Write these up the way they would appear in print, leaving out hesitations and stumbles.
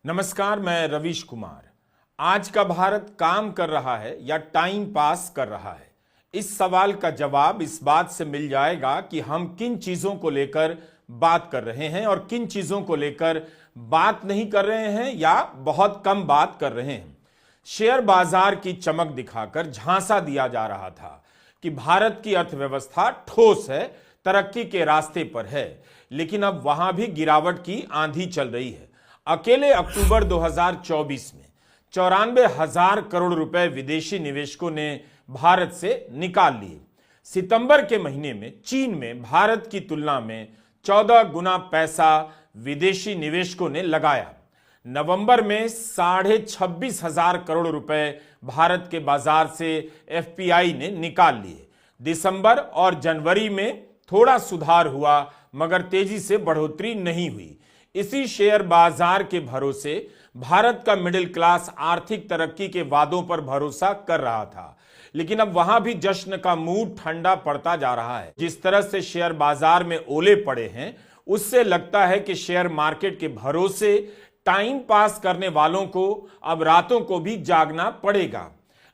नमस्कार, मैं रवीश कुमार। आज का भारत काम कर रहा है या टाइम पास कर रहा है? इस सवाल का जवाब इस बात से मिल जाएगा कि हम किन चीजों को लेकर बात कर रहे हैं और किन चीजों को लेकर बात नहीं कर रहे हैं या बहुत कम बात कर रहे हैं। शेयर बाजार की चमक दिखाकर झांसा दिया जा रहा था कि भारत की अर्थव्यवस्था ठोस है, तरक्की के रास्ते पर है, लेकिन अब वहां भी गिरावट की आंधी चल रही है। अकेले अक्टूबर 2024 में 94,000 करोड़ रुपए विदेशी निवेशकों ने भारत से निकाल लिए। सितंबर के महीने में चीन में भारत की तुलना में 14 गुना पैसा विदेशी निवेशकों ने लगाया। नवंबर में 26,500 करोड़ रुपए भारत के बाजार से एफपीआई ने निकाल लिए। दिसंबर और जनवरी में थोड़ा सुधार हुआ, मगर तेजी से बढ़ोतरी नहीं हुई। इसी शेयर बाजार के भरोसे भारत का मिडिल क्लास आर्थिक तरक्की के वादों पर भरोसा कर रहा था, लेकिन अब वहां भी जश्न का मूड ठंडा पड़ता जा रहा है। जिस तरह से शेयर बाजार में ओले पड़े हैं, उससे लगता है कि शेयर मार्केट के भरोसे टाइम पास करने वालों को अब रातों को भी जागना पड़ेगा।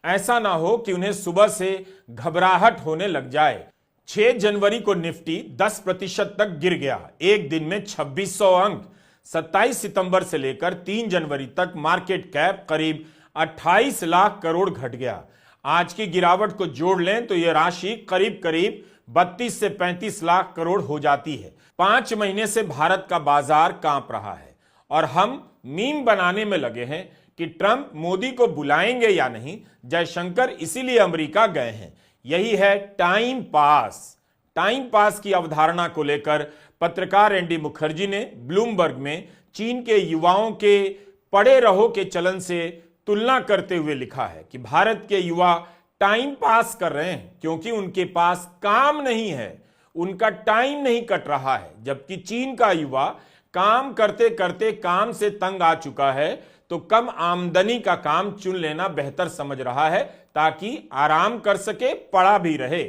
ऐसा ना हो कि उन्हें सुबह से घबराहट होने लग जाए। 6 जनवरी को निफ्टी 10% तक गिर गया, एक दिन में 2600 अंक। 27 सितंबर से लेकर 3 जनवरी तक मार्केट कैप करीब 28 लाख करोड़ घट गया। आज की गिरावट को जोड़ लें तो यह राशि करीब करीब 32 से 35 लाख करोड़ हो जाती है। 5 महीने से भारत का बाजार कांप रहा है और हम मीम बनाने में लगे हैं कि ट्रंप मोदी को बुलाएंगे या नहीं। जयशंकर इसीलिए अमेरिका गए हैं। यही है टाइम पास। टाइम पास की अवधारणा को लेकर पत्रकार एनडी मुखर्जी ने ब्लूमबर्ग में चीन के युवाओं के पड़े रहो के चलन से तुलना करते हुए लिखा है कि भारत के युवा टाइम पास कर रहे हैं क्योंकि उनके पास काम नहीं है, उनका टाइम नहीं कट रहा है। जबकि चीन का युवा काम करते करते काम से तंग आ चुका है, तो कम आमदनी का काम चुन लेना बेहतर समझ रहा है ताकि आराम कर सके, पड़ा भी रहे।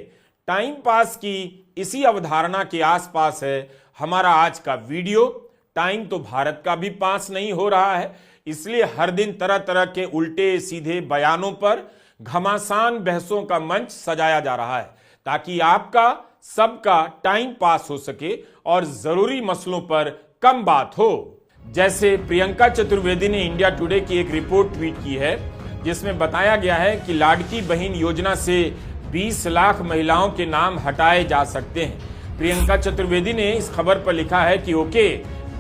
टाइम पास की इसी अवधारणा के आसपास है हमारा आज का वीडियो। टाइम तो भारत का भी पास नहीं हो रहा है, इसलिए हर दिन तरह तरह के उल्टे सीधे बयानों पर घमासान बहसों का मंच सजाया जा रहा है ताकि आपका सबका टाइम पास हो सके और जरूरी मसलों पर कम बात हो। जैसे प्रियंका चतुर्वेदी ने इंडिया टुडे की एक रिपोर्ट ट्वीट की है जिसमें बताया गया है कि लाडकी बहन योजना से 20 लाख महिलाओं के नाम हटाए जा सकते हैं। प्रियंका चतुर्वेदी ने इस खबर पर लिखा है कि ओके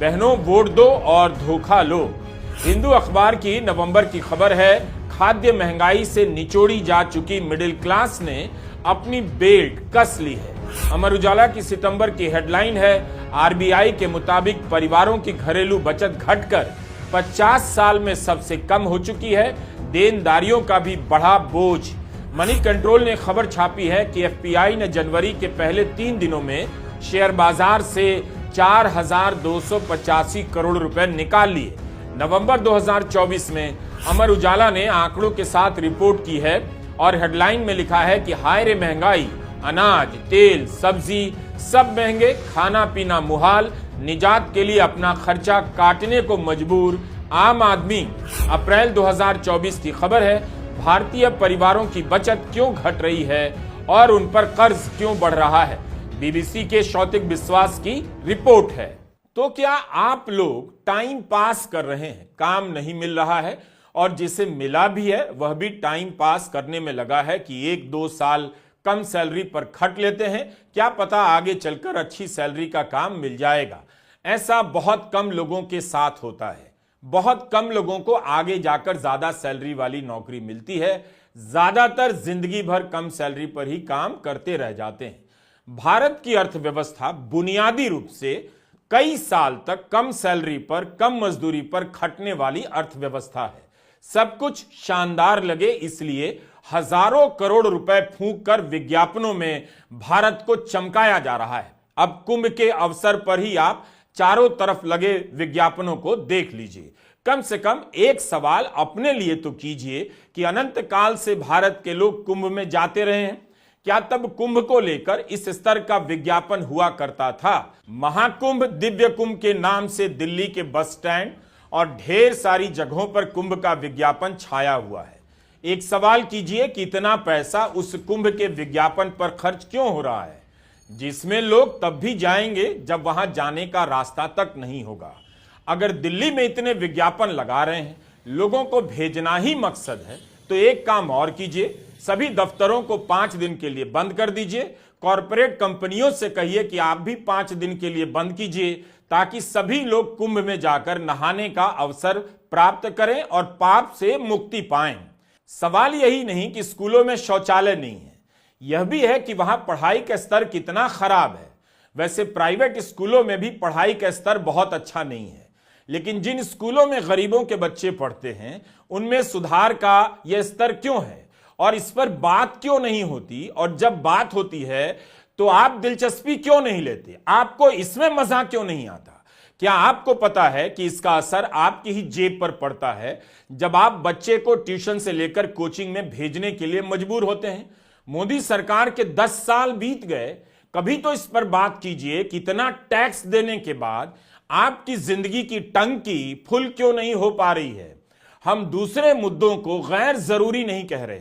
बहनों, वोट दो और धोखा लो। हिंदू अखबार की नवंबर की खबर है, खाद्य महंगाई से निचोड़ी जा चुकी मिडिल क्लास ने अपनी बेल्ट कस ली है। अमर उजाला की सितंबर की हेडलाइन है, आरबीआई के मुताबिक परिवारों की घरेलू बचत घटकर 50 साल में सबसे कम हो चुकी है, देनदारियों का भी बढ़ा बोझ। मनी कंट्रोल ने खबर छापी है कि एफपीआई ने जनवरी के पहले 3 दिनों में शेयर बाजार से 4,285 करोड़ रुपए निकाल लिए। नवंबर 2024 में अमर उजाला ने आंकड़ों के साथ रिपोर्ट की है और हेडलाइन में लिखा है कि हाय रे महंगाई, अनाज, तेल, सब्जी सब महंगे, खाना पीना मुहाल, निजात के लिए अपना खर्चा काटने को मजबूर आम आदमी। अप्रैल 2024 की खबर है, भारतीय परिवारों की बचत क्यों घट रही है और उन पर कर्ज क्यों बढ़ रहा है। बीबीसी के शौतिक विश्वास की रिपोर्ट है। तो क्या आप लोग टाइम पास कर रहे हैं? काम नहीं मिल रहा है और जिसे मिला भी है वह भी टाइम पास करने में लगा है कि 1-2 साल कम सैलरी पर खट लेते हैं, क्या पता आगे चलकर अच्छी सैलरी का काम मिल जाएगा। ऐसा बहुत कम लोगों के साथ होता है। बहुत कम लोगों को आगे जाकर ज्यादा सैलरी वाली नौकरी मिलती है। ज्यादातर जिंदगी भर कम सैलरी पर ही काम करते रह जाते हैं। भारत की अर्थव्यवस्था बुनियादी रूप से कई साल तक कम सैलरी पर, कम मजदूरी पर खटने वाली अर्थव्यवस्था है। सब कुछ शानदार लगे इसलिए हजारों करोड़ रुपए फूंक कर विज्ञापनों में भारत को चमकाया जा रहा है। अब कुंभ के अवसर पर ही आप चारों तरफ लगे विज्ञापनों को देख लीजिए। कम से कम एक सवाल अपने लिए तो कीजिए कि अनंत काल से भारत के लोग कुंभ में जाते रहे हैं। क्या तब कुंभ को लेकर इस स्तर का विज्ञापन हुआ करता था? महाकुंभ, दिव्य कुंभ के नाम से दिल्ली के बस स्टैंड और ढेर सारी जगहों पर कुंभ का विज्ञापन छाया हुआ है। एक सवाल कीजिए कि इतना पैसा उस कुंभ के विज्ञापन पर खर्च क्यों हो रहा है, जिसमें लोग तब भी जाएंगे जब वहां जाने का रास्ता तक नहीं होगा। अगर दिल्ली में इतने विज्ञापन लगा रहे हैं, लोगों को भेजना ही मकसद है, तो एक काम और कीजिए, सभी दफ्तरों को 5 दिन के लिए बंद कर दीजिए। कॉरपोरेट कंपनियों से कहिए कि आप भी 5 दिन के लिए बंद कीजिए, ताकि सभी लोग कुंभ में जाकर नहाने का अवसर प्राप्त करें और पाप से मुक्ति पाएं। सवाल यही नहीं कि स्कूलों में शौचालय नहीं है, यह भी है कि वहां पढ़ाई का स्तर कितना खराब है। वैसे प्राइवेट स्कूलों में भी पढ़ाई का स्तर बहुत अच्छा नहीं है, लेकिन जिन स्कूलों में गरीबों के बच्चे पढ़ते हैं उनमें सुधार का यह स्तर क्यों है और इस पर बात क्यों नहीं होती? और जब बात होती है तो आप दिलचस्पी क्यों नहीं लेते? आपको इसमें मजा क्यों नहीं आता? क्या आपको पता है कि इसका असर आपकी ही जेब पर पड़ता है जब आप बच्चे को ट्यूशन से लेकर कोचिंग में भेजने के लिए मजबूर होते हैं? मोदी सरकार के 10 साल बीत गए, कभी तो इस पर बात कीजिए कि इतना टैक्स देने के बाद आपकी जिंदगी की टंकी फुल क्यों नहीं हो पा रही है। हम दूसरे मुद्दों को गैर जरूरी नहीं कह रहे,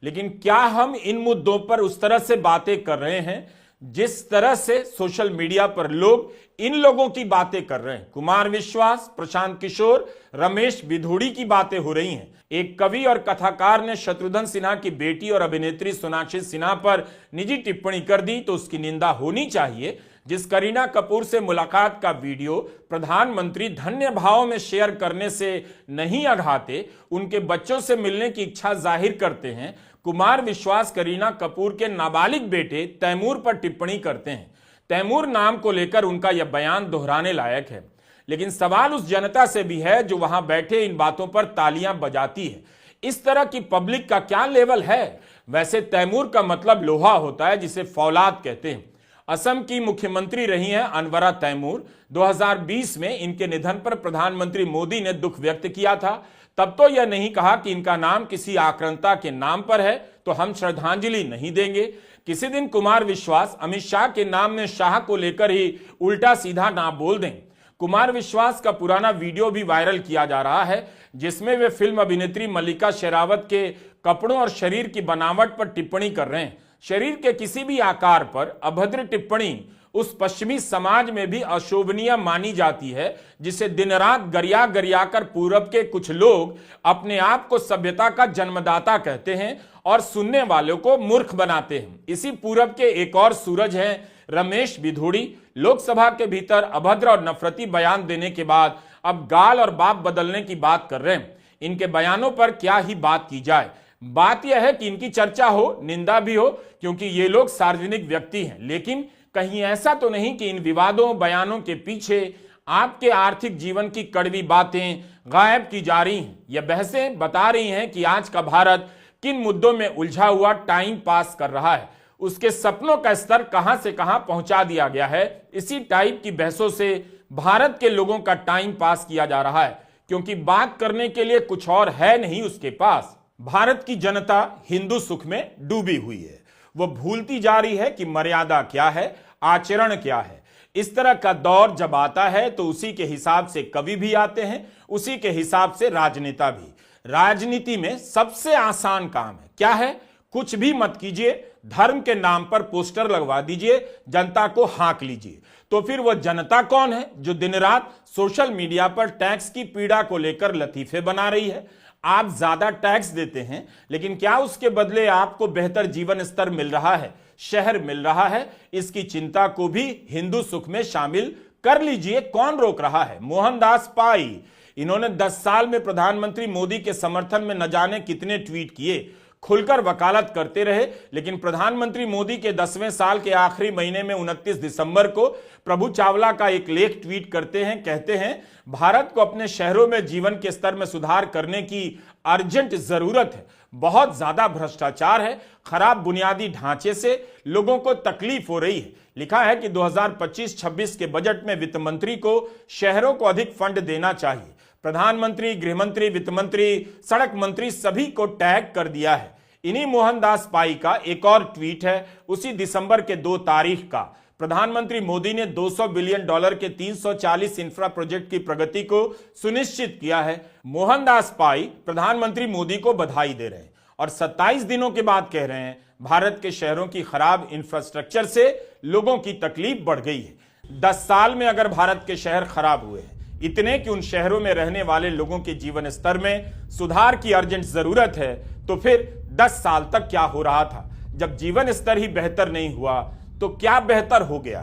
लेकिन क्या हम इन मुद्दों पर उस तरह से बातें कर रहे हैं जिस तरह से सोशल मीडिया पर लोग इन लोगों की बातें कर रहे हैं? कुमार विश्वास, प्रशांत किशोर, रमेश बिधूड़ी की बातें हो रही हैं। एक कवि और कथाकार ने शत्रुघ्न सिन्हा की बेटी और अभिनेत्री सोनाक्षी सिन्हा पर निजी टिप्पणी कर दी तो उसकी निंदा होनी चाहिए। जिस करीना कपूर से मुलाकात का वीडियो प्रधानमंत्री धन्य भाव में शेयर करने से नहीं अघाते, उनके बच्चों से मिलने की इच्छा जाहिर करते हैं, कुमार विश्वास करीना कपूर के नाबालिग बेटे तैमूर पर टिप्पणी करते हैं। तैमूर नाम को लेकर उनका यह बयान दोहराने लायक है, लेकिन सवाल उस जनता से भी है जो वहां बैठे इन बातों पर तालियां बजाती है। इस तरह की पब्लिक का क्या लेवल है? वैसे तैमूर का मतलब लोहा होता है, जिसे फौलाद कहते हैं। असम की मुख्यमंत्री रही हैं अनवरा तैमूर। 2020 में इनके निधन पर प्रधानमंत्री मोदी ने दुख व्यक्त किया था। तब तो यह नहीं कहा कि इनका नाम किसी आक्रांता के नाम पर है तो हम श्रद्धांजलि नहीं देंगे। किसी दिन कुमार विश्वास अमित शाह के नाम में शाह को लेकर ही उल्टा सीधा ना बोल दें। कुमार विश्वास का पुराना वीडियो भी वायरल किया जा रहा है, जिसमें वे फिल्म अभिनेत्री मल्लिका शेरावत के कपड़ों और शरीर की बनावट पर टिप्पणी कर रहे हैं। शरीर के किसी भी आकार पर अभद्र टिप्पणी उस पश्चिमी समाज में भी अशोभनीय मानी जाती है, जिसे दिन रात गरिया गरिया कर पूरब के कुछ लोग अपने आप को सभ्यता का जन्मदाता कहते हैं और सुनने वालों को मूर्ख बनाते हैं। इसी पूरब के एक और सूरज हैं रमेश बिधूड़ी। लोकसभा के भीतर अभद्र और नफरती बयान देने के बाद अब गाल और बाप बदलने की बात कर रहे हैं। इनके बयानों पर क्या ही बात की जाए। बात यह है कि इनकी चर्चा हो, निंदा भी हो, क्योंकि ये लोग सार्वजनिक व्यक्ति हैं। लेकिन कहीं ऐसा तो नहीं कि इन विवादों बयानों के पीछे आपके आर्थिक जीवन की कड़वी बातें गायब की जा रही हैं। यह बहसें बता रही हैं कि आज का भारत किन मुद्दों में उलझा हुआ टाइम पास कर रहा है, उसके सपनों का स्तर कहां से कहां पहुंचा दिया गया है। इसी टाइप की बहसों से भारत के लोगों का टाइम पास किया जा रहा है, क्योंकि बात करने के लिए कुछ और है नहीं उसके पास। भारत की जनता हिंदू सुख में डूबी हुई है। वो भूलती जा रही है कि मर्यादा क्या है, आचरण क्या है। इस तरह का दौर जब आता है तो उसी के हिसाब से कवि भी आते हैं, उसी के हिसाब से राजनेता भी। राजनीति में सबसे आसान काम है क्या है? कुछ भी मत कीजिए, धर्म के नाम पर पोस्टर लगवा दीजिए, जनता को हाँक लीजिए। तो फिर वो जनता कौन है जो दिन रात सोशल मीडिया पर टैक्स की पीड़ा को लेकर लतीफे बना रही है? आप ज्यादा टैक्स देते हैं, लेकिन क्या उसके बदले आपको बेहतर जीवन स्तर मिल रहा है, शहर मिल रहा है? इसकी चिंता को भी हिंदू सुख में शामिल कर लीजिए, कौन रोक रहा है? मोहनदास पाई, इन्होंने 10 साल में प्रधानमंत्री मोदी के समर्थन में न जाने कितने ट्वीट किए, खुलकर वकालत करते रहे, लेकिन प्रधानमंत्री मोदी के 10वें साल के आखिरी महीने में 29 दिसंबर को प्रभु चावला का एक लेख ट्वीट करते हैं, कहते हैं भारत को अपने शहरों में जीवन के स्तर में सुधार करने की अर्जेंट जरूरत है। बहुत ज्यादा भ्रष्टाचार है, खराब बुनियादी ढांचे से लोगों को तकलीफ हो रही है। लिखा है कि 2025-26 के बजट में वित्त मंत्री को शहरों को अधिक फंड देना चाहिए। प्रधानमंत्री, गृहमंत्री, वित्त मंत्री, सड़क मंत्री सभी को टैग कर दिया है। इन्हीं मोहनदास पाई का एक और ट्वीट है उसी दिसंबर के 2 तारीख का। प्रधानमंत्री मोदी ने $200 बिलियन के 340 इंफ्रा प्रोजेक्ट की प्रगति को सुनिश्चित किया है। मोहनदास पाई प्रधानमंत्री मोदी को बधाई दे रहे हैं और 27 दिनों के बाद कह रहे हैं भारत के शहरों की खराब इंफ्रास्ट्रक्चर से लोगों की तकलीफ बढ़ गई है। 10 साल में अगर भारत के शहर खराब हुए हैं इतने कि उन शहरों में रहने वाले लोगों के जीवन स्तर में सुधार की अर्जेंट जरूरत है, तो फिर 10 साल तक क्या हो रहा था? जब जीवन स्तर ही बेहतर नहीं हुआ तो क्या बेहतर हो गया?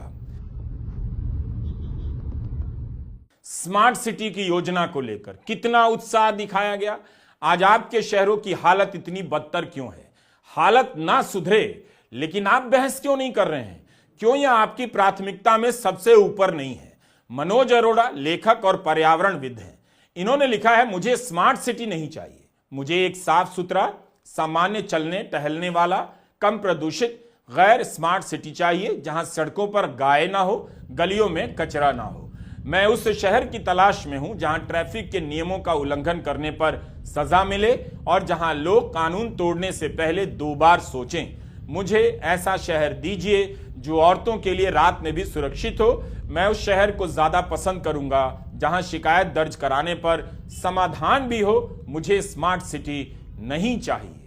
स्मार्ट सिटी की योजना को लेकर कितना उत्साह दिखाया गया। आज आपके शहरों की हालत इतनी बदतर क्यों है? हालत ना सुधरे लेकिन आप बहस क्यों नहीं कर रहे हैं? क्यों यह आपकी प्राथमिकता में सबसे ऊपर नहीं है? मनोज अरोड़ा लेखक और पर्यावरणविद हैं। इन्होंने लिखा है, मुझे स्मार्ट सिटी नहीं चाहिए, मुझे एक साफ सुथरा, सामान्य चलने टहलने वाला, कम प्रदूषित, गैर स्मार्ट सिटी चाहिए जहां सड़कों पर गाय ना हो, गलियों में कचरा ना हो। मैं उस शहर की तलाश में हूं जहां ट्रैफिक के नियमों का उल्लंघन करने पर सजा मिले और जहां लोग कानून तोड़ने से पहले 2 बार सोचें। मुझे ऐसा शहर दीजिए जो औरतों के लिए रात में भी सुरक्षित हो। मैं उस शहर को ज्यादा पसंद करूंगा जहां शिकायत दर्ज कराने पर समाधान भी हो। मुझे स्मार्ट सिटी नहीं चाहिए।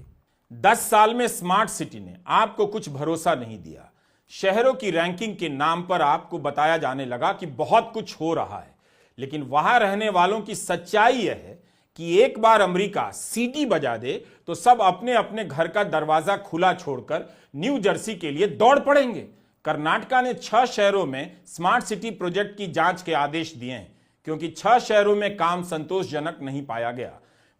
10 साल में स्मार्ट सिटी ने आपको कुछ भरोसा नहीं दिया। शहरों की रैंकिंग के नाम पर आपको बताया जाने लगा कि बहुत कुछ हो रहा है, लेकिन वहां रहने वालों की सच्चाई यह है कि एक बार अमेरिका सीटी बजा दे तो सब अपने अपने घर का दरवाजा खुला छोड़कर न्यू जर्सी के लिए दौड़ पड़ेंगे। कर्नाटका ने 6 शहरों में स्मार्ट सिटी प्रोजेक्ट की जांच के आदेश दिए हैं क्योंकि 6 शहरों में काम संतोषजनक नहीं पाया गया।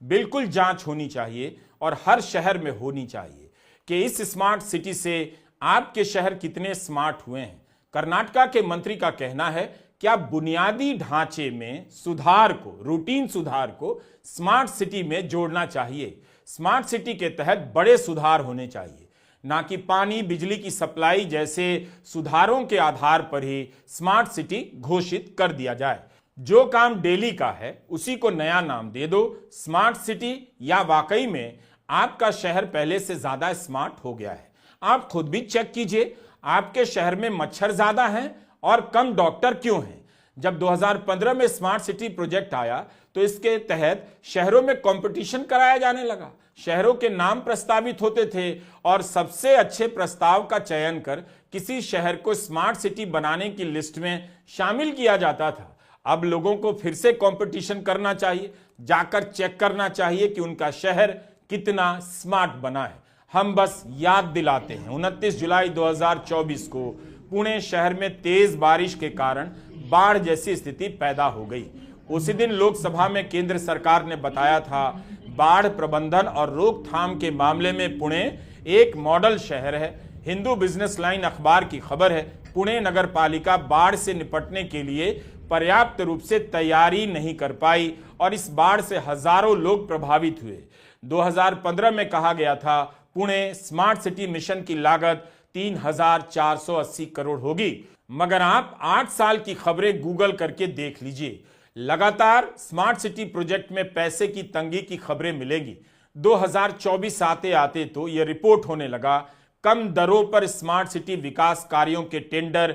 बिल्कुल जांच होनी चाहिए और हर शहर में होनी चाहिए कि इस स्मार्ट सिटी से आपके शहर कितने स्मार्ट हुए हैं। कर्नाटका के मंत्री का कहना है कि आप बुनियादी ढांचे में सुधार को, रूटीन सुधार को स्मार्ट सिटी में जोड़ना चाहिए। स्मार्ट सिटी के तहत बड़े सुधार होने चाहिए, ना कि पानी बिजली की सप्लाई जैसे सुधारों के आधार पर ही स्मार्ट सिटी घोषित कर दिया जाए। जो काम डेली का है उसी को नया नाम दे दो स्मार्ट सिटी, या वाकई में आपका शहर पहले से ज्यादा स्मार्ट हो गया है। आप खुद भी चेक कीजिए, आपके शहर में मच्छर ज्यादा हैं और कम डॉक्टर क्यों हैं? जब 2015 में स्मार्ट सिटी प्रोजेक्ट आया तो इसके तहत शहरों में कंपटीशन कराया जाने लगा। शहरों के नाम प्रस्तावित होते थे और सबसे अच्छे प्रस्ताव का चयन कर किसी शहर को स्मार्ट सिटी बनाने की लिस्ट में शामिल किया जाता था। अब लोगों को फिर से कंपटीशन करना चाहिए, जाकर चेक करना चाहिए कि उनका शहर कितना स्मार्ट बना है। हम बस याद दिलाते हैं, 29 जुलाई 2024 को पुणे शहर में तेज बारिश के कारण बाढ़ जैसी स्थिति पैदा हो गई। उसी दिन लोकसभा में केंद्र सरकार ने बताया था बाढ़ प्रबंधन और रोकथाम के मामले में पुणे एक मॉडल शहर है। हिंदू बिजनेस लाइन अखबार की खबर है, पुणे नगर पालिका बाढ़ से निपटने के लिए पर्याप्त रूप से तैयारी नहीं कर पाई और इस बाढ़ से हजारों लोग प्रभावित हुए। 2015 में कहा गया था पुणे स्मार्ट सिटी मिशन की लागत 3,480 करोड़ होगी, मगर आप 8 साल की खबरें गूगल करके देख लीजिए, लगातार स्मार्ट सिटी प्रोजेक्ट में पैसे की तंगी की खबरें मिलेंगी। 2024 आते आते तो यह रिपोर्ट होने लगा कम दरों पर स्मार्ट सिटी विकास कार्यों के टेंडर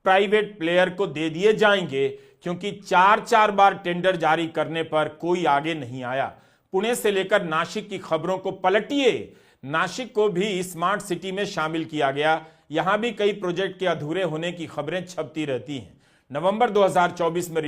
प्राइवेट प्लेयर को दे दिए जाएंगे, क्योंकि 4 बार टेंडर जारी करने पर कोई आगे नहीं आया। पुणे से लेकर नासिक की खबरों को पलटिए, नासिक को भी स्मार्ट सिटी में शामिल किया गया। यहां भी कई प्रोजेक्ट के अधूरे होने की खबरें छपती रहती हैं। नवंबर 2024 में